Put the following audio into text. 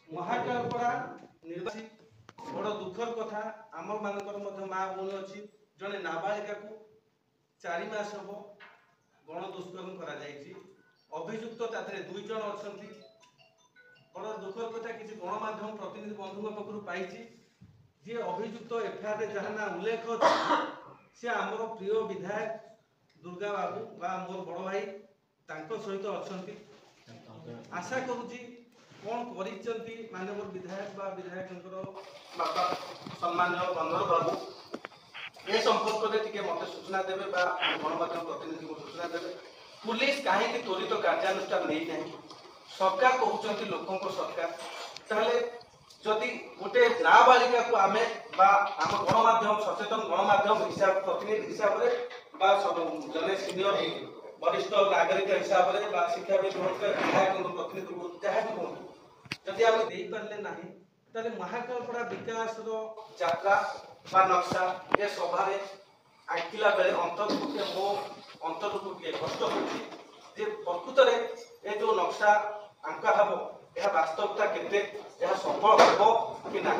महाकालपड़ा निर्वाची बड़ दुखर कथा आम मानकर माँ भूमि अच्छी जड़े नाबालिका को 4 मास हम गण दुष्कर्म अभियुक्त दुई जन अच्छा बड़ दुखर कथा किसी गणमाध्यम प्रतिनिधि बंधु पक्ष पाई जी अभियुक्त एफआईआर जहाँ ना उल्लेख अच्छे सी आमर प्रिय विधायक दुर्गा बाबू बा मोर बड़ भाई सहित अच्छा आशा करुच्ची कौन करी मानव विधायक बा विधायक बापा सम्मान्य बंधर बाबू ए संपर्क में मत सूचना देवे गणमाध्यम प्रतिनिधि को सूचना देवे पुलिस कहीं त्वरित कार्यानुष्ठान नहीं जाए सरकार कहते लोकों सरकार ताहले जदि गोटे नाबालिका को आम आम गणमाध्यम सचेतन गणमाध्यम हिसाब प्रतिनिधि हिसाब से जने सीनियर वरिष्ठ नागरिक हिसाब से शिक्षाविद विधायक प्रतिनिधि जहाँ भी कहूँ जदि आम दे पारे ना ताले महाकालपड़ा विकास यात्रा बा नक्शा ए सभा आंकिला बेले अंतर मो अंतर को कष्ट होती प्रकृत में जो नक्शा आंका हम यह वास्तवता केते सफल हो कि ना।